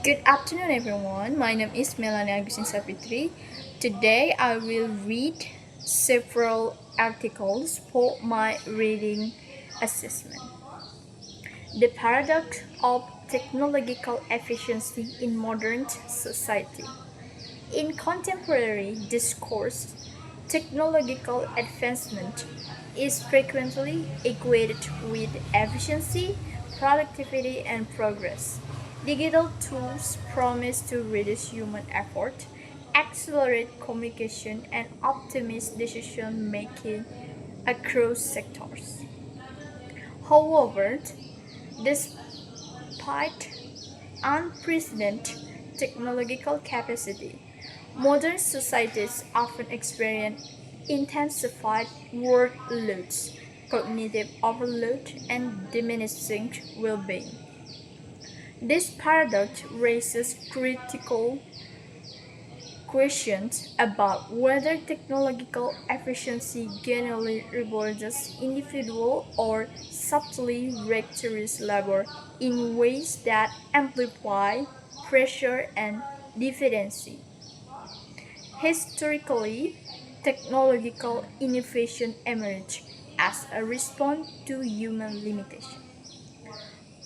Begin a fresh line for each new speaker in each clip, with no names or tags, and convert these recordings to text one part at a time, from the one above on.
Good afternoon, everyone. My name is Melanie Agustin Sapitri. Today, I will read several articles for my reading assessment. The paradox of technological efficiency in modern society. In contemporary discourse, technological advancement is frequently equated with efficiency, productivity, and progress. Digital tools promise to reduce human effort, accelerate communication, and optimize decision making across sectors. However, despite unprecedented technological capacity, modern societies often experience intensified workloads, cognitive overload, and diminishing well being. This paradox raises critical questions about whether technological efficiency generally rewards individual or subtly rectors labor in ways that amplify pressure and dependency. Historically, technological innovation emerged as a response to human limitation.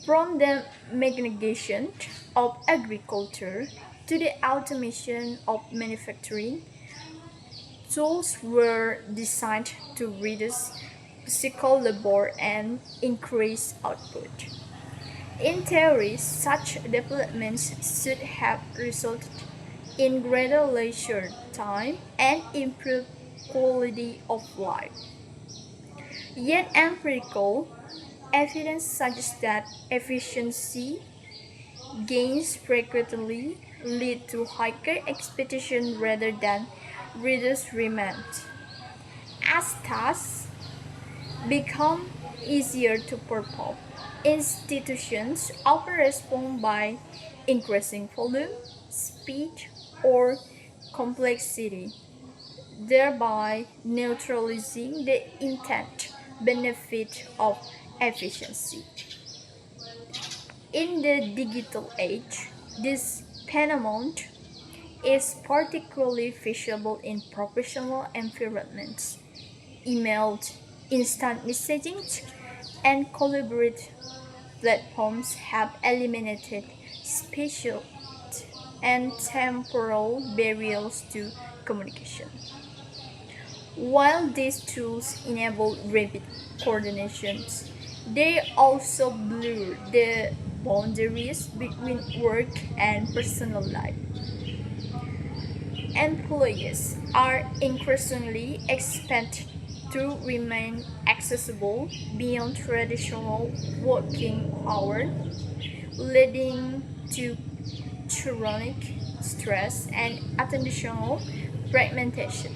From the mechanization of agriculture to the automation of manufacturing, tools were designed to reduce physical labor and increase output. In theory, such developments should have resulted in greater leisure time and improved quality of life. Yet empirical evidence suggests that efficiency gains frequently lead to higher expectation rather than reduced demand. As tasks become easier to perform, institutions often respond by increasing volume, speed, or complexity, thereby neutralizing the intent benefit of efficiency. In the digital age, this phenomenon is particularly visible in professional environments. Email, instant messaging, and collaborative platforms have eliminated spatial and temporal barriers to communication. While these tools enable rapid coordinations, they also blur the boundaries between work and personal life. Employees are increasingly expected to remain accessible beyond traditional working hours, leading to chronic stress and attentional fragmentation.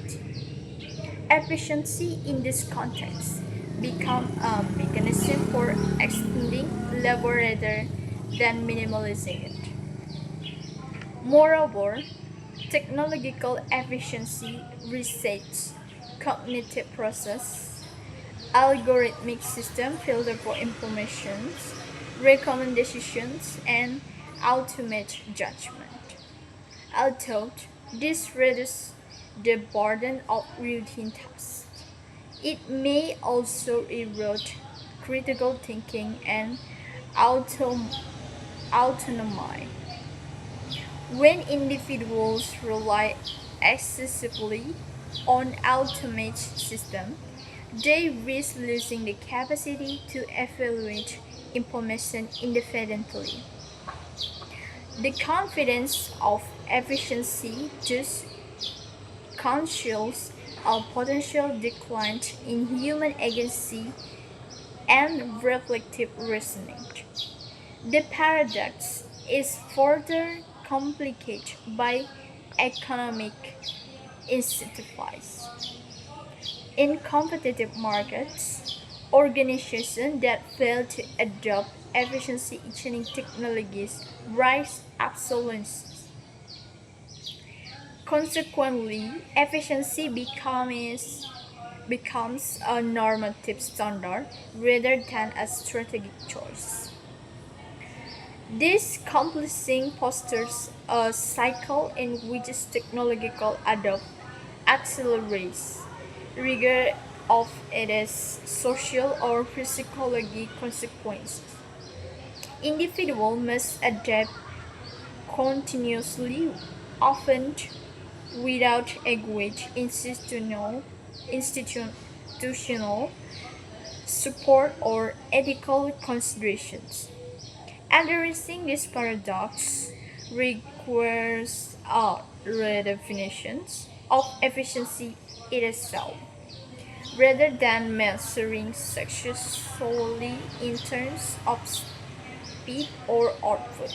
Efficiency in this context become a mechanism for extending labor rather than minimalizing it. Moreover, technological efficiency resets cognitive process, algorithmic system filter for information, recommend decisions, and automate judgment. Although this reduces the burden of routine tasks, it may also erode critical thinking and autom- autonomy. When individuals rely excessively on automated systems, they risk losing the capacity to evaluate information independently. The confidence of efficiency thus counsels a potential decline in human agency and reflective reasoning. The paradox is further complicated by economic incentives. In competitive markets, organizations that fail to adopt efficiency-enhancing technologies rise obsolescence. Consequently, efficiency becomes a normative standard rather than a strategic choice. This completing fosters a cycle in which technological adoption accelerates, regardless of its social or physiological consequences. Individuals must adapt continuously, often without adequate institutional support or ethical considerations. Addressing this paradox requires a redefinition of efficiency itself, rather than measuring success solely in terms of speed or output.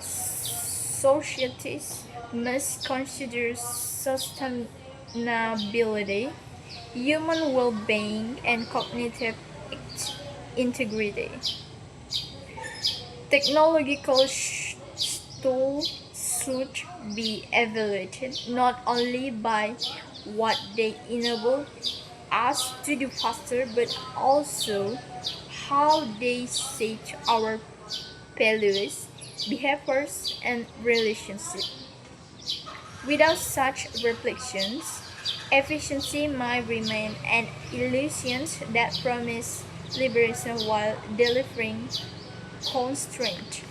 Societies must consider sustainability, human well-being, and cognitive integrity. Technological tools should be evaluated not only by what they enable us to do faster, but also how they shape our values, behaviors, and relationships. Without such reflections, efficiency might remain an illusion that promises liberation while delivering constraint.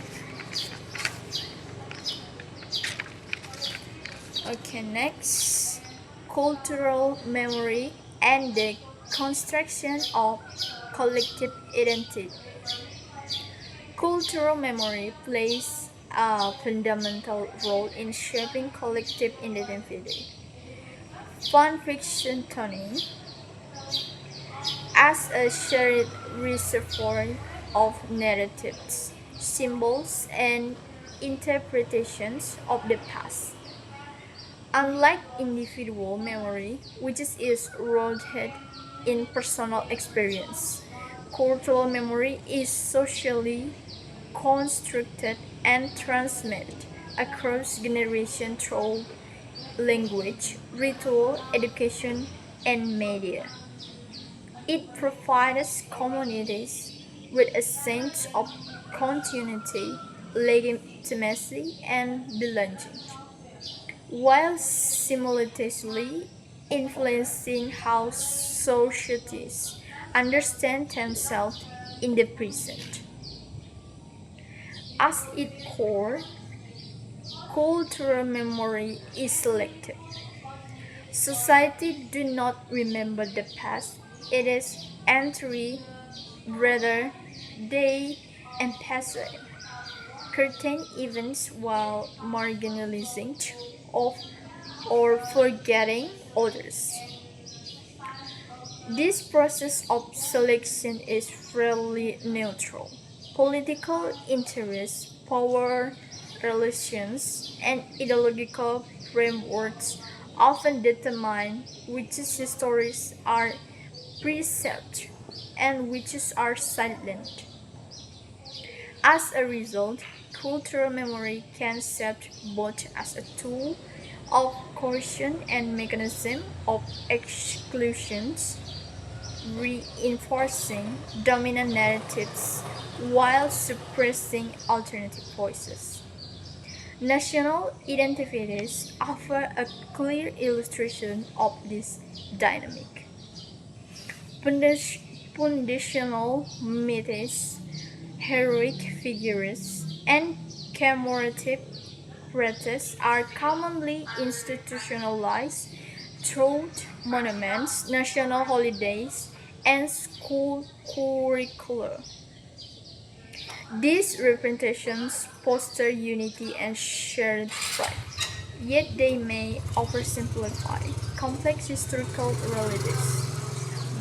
Okay, next, cultural memory and the construction of collective identity. Cultural memory plays a fundamental role in shaping collective identity. Fun fiction turning as a shared reservoir of narratives, symbols, and interpretations of the past. Unlike individual memory, which is rooted in personal experience, cultural memory is socially constructed and transmitted across generations through language, ritual, education, and media. It provides communities with a sense of continuity, legitimacy, and belonging, while simultaneously influencing how societies understand themselves in the present. As its core, cultural memory is selective. Society do not remember the past, it is entry rather they emphasize certain events while marginalizing of or forgetting others. This process of selection is fairly neutral. Political interests, power relations, and ideological frameworks often determine which stories are preserved and which are silent. As a result, cultural memory can serve both as a tool of coercion and mechanism of exclusion, reinforcing dominant narratives while suppressing alternative voices. National identities offer a clear illustration of this dynamic. Foundational myths, heroic figures, and commemorative practices are commonly institutionalized through monuments, national holidays, and school curricula. These representations foster unity and shared pride, yet they may oversimplify complex historical realities.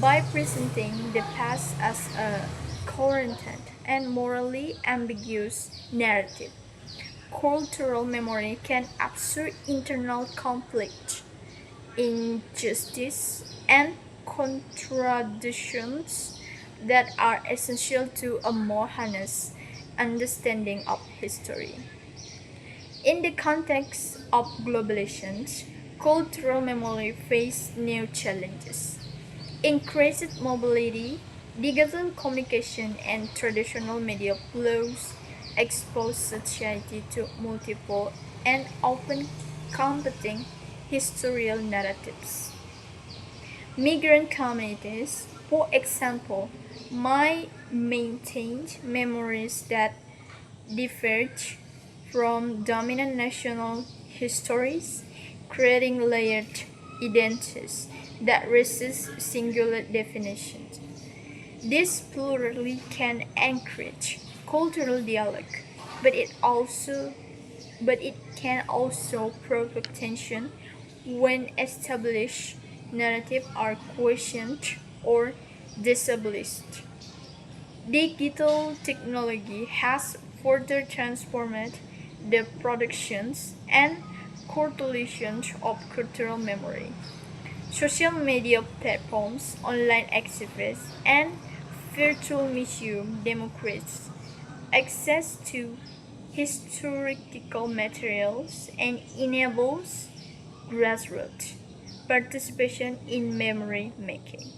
By presenting the past as a coherent and morally ambiguous narrative, cultural memory can obscure internal conflict, injustice, and contradictions that are essential to a more honest understanding of history. In the context of globalization, cultural memory faces new challenges. Increased mobility, digital communication, and traditional media flows expose society to multiple and often competing historical narratives. Migrant communities, for example, might maintain memories that diverge from dominant national histories, creating layered identities that resist singular definitions. This plurality can encourage cultural dialogue, but it can also provoke tension when established narratives are questioned or disablished. Digital technology has further transformed the productions and cultivation of cultural memory. Social media platforms, online activists, and virtual museum democrats access to historical materials and enables grassroots participation in memory making.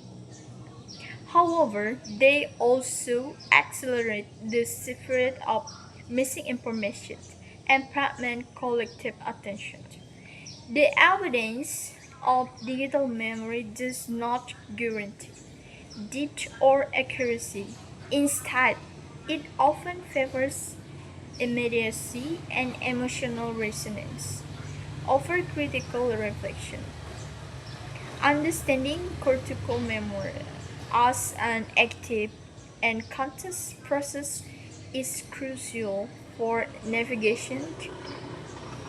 However, they also accelerate the spread of missing information and fragment collective attention. The evidence of digital memory does not guarantee depth or accuracy. Instead, it often favors immediacy and emotional resonance over critical reflection. Understanding cortical memory as an active and conscious process is crucial for navigation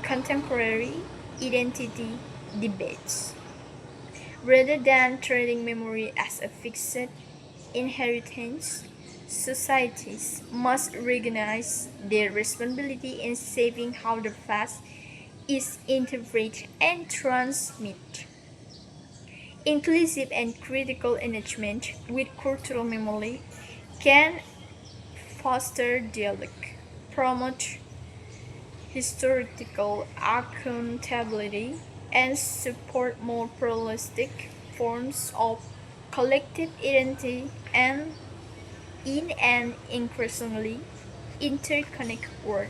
contemporary identity debates. Rather than treating memory as a fixed inheritance, societies must recognize their responsibility in shaping how the past is interpreted and transmitted. Inclusive and critical engagement with cultural memory can foster dialogue, promote historical accountability, and support more pluralistic forms of collective identity and in an increasingly interconnected world.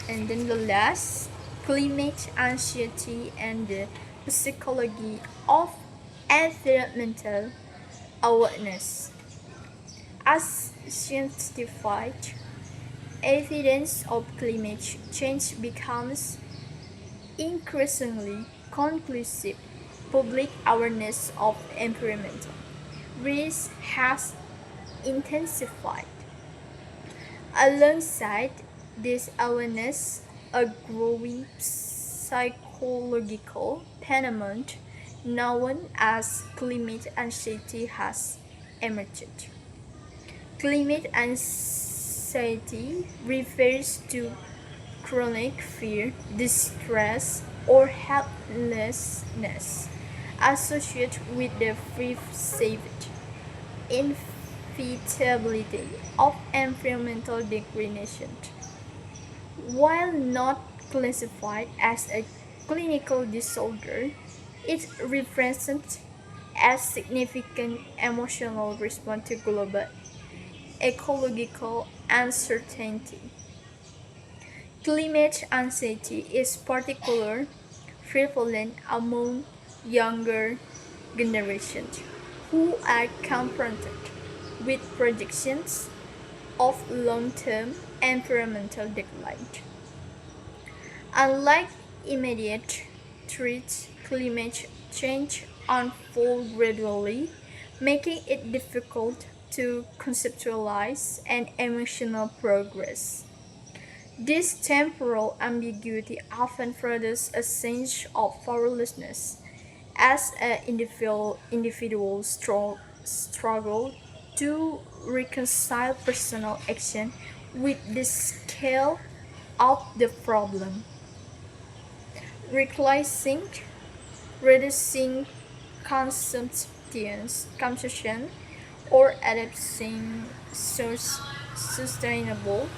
And then the last, climate anxiety and the psychology of environmental awareness. As scientific evidence of climate change becomes increasingly conclusive, public awareness of environmental risk has intensified. Alongside this awareness, a growing psychological phenomenon known as climate anxiety has emerged. Climate anxiety refers to chronic fear, distress, or helplessness associated with the perceived inevitability of environmental degradation. While not classified as a clinical disorder, it represents a significant emotional response to global ecological uncertainty. Climate anxiety is particularly prevalent among younger generations who are confronted with projections of long-term environmental decline. Unlike immediate threats, climate change unfolds gradually, making it difficult to conceptualize an emotional progress. This temporal ambiguity often furthers a sense of powerlessness as an individual struggle to reconcile personal action with the scale of the problem. Realizing, reducing consumption, or adapting sustainable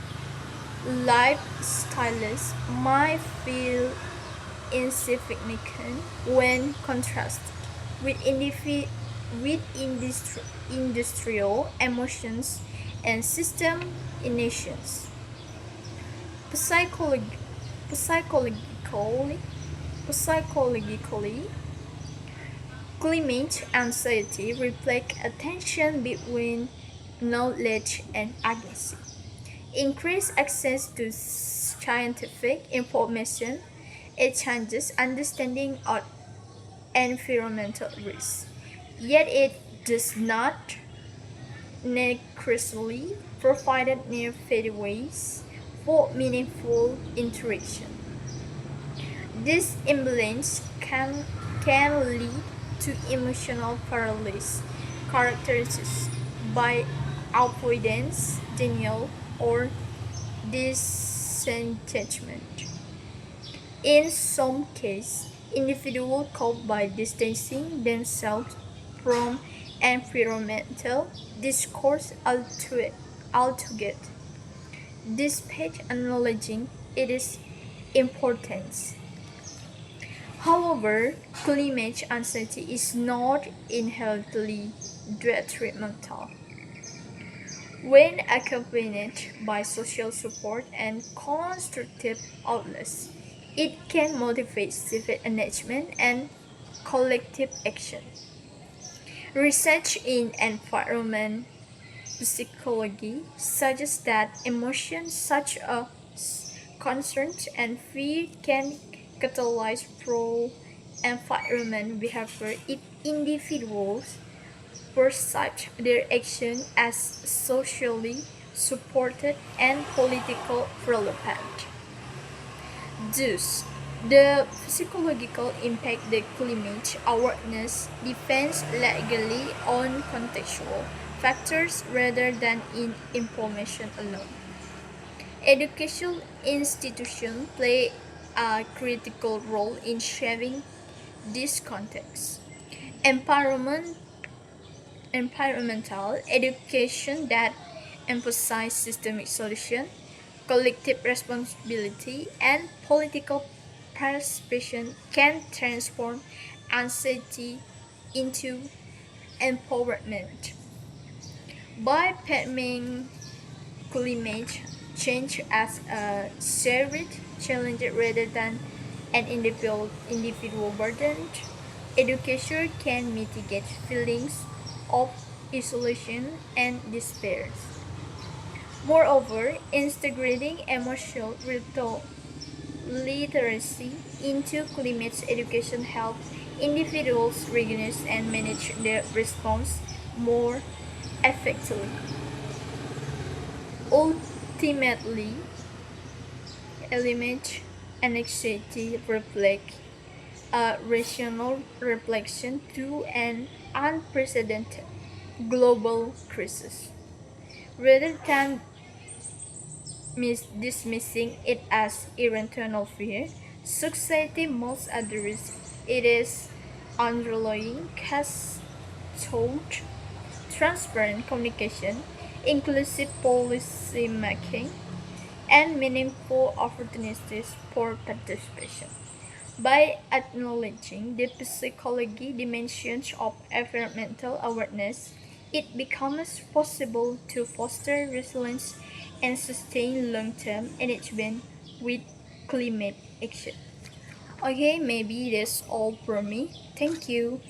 lifestyles might feel insignificant when contrasted with, industrial emissions and system in nations. Psycholog- psychologically, psychologically, climate anxiety reflects a tension between knowledge and agency. Increased access to scientific information, it changes understanding of environmental risks. Yet it does not necessarily provide near pathways for meaningful interaction. This imbalance can lead to emotional paralysis characterized by avoidance, denial, or disengagement. In some cases, individuals cope by distancing themselves from environmental discourse altogether, despite acknowledging its importance. However, climate anxiety is not inherently detrimental. When accompanied by social support and constructive outlets, it can motivate civic engagement and collective action. Research in environment psychology suggests that emotions such as concern and fear can catalyze pro-environment behavior if individuals perceive their action as socially supported and politically relevant. Thus, the psychological impact the climate awareness depends largely on contextual factors rather than in information alone. Educational institutions play a critical role in shaping this context. Environment Environmental education that emphasizes systemic solution, collective responsibility, and political participation can transform anxiety into empowerment. By framing climate change as a shared challenge rather than an individual burden, education can mitigate feelings of isolation and despair. Moreover, integrating emotional literacy into climate education helps individuals recognize and manage their response more effectively. Ultimately, element anxiety reflect a rational reflection to an unprecedented global crisis. Rather than dismissing it as irrational fear, society must address its underlying cause thought, transparent communication, inclusive policy making, and meaningful opportunities for participation. By acknowledging the psychology dimensions of environmental awareness, it becomes possible to foster resilience and sustain long-term engagement with climate action. Okay, maybe that's all for me. Thank you.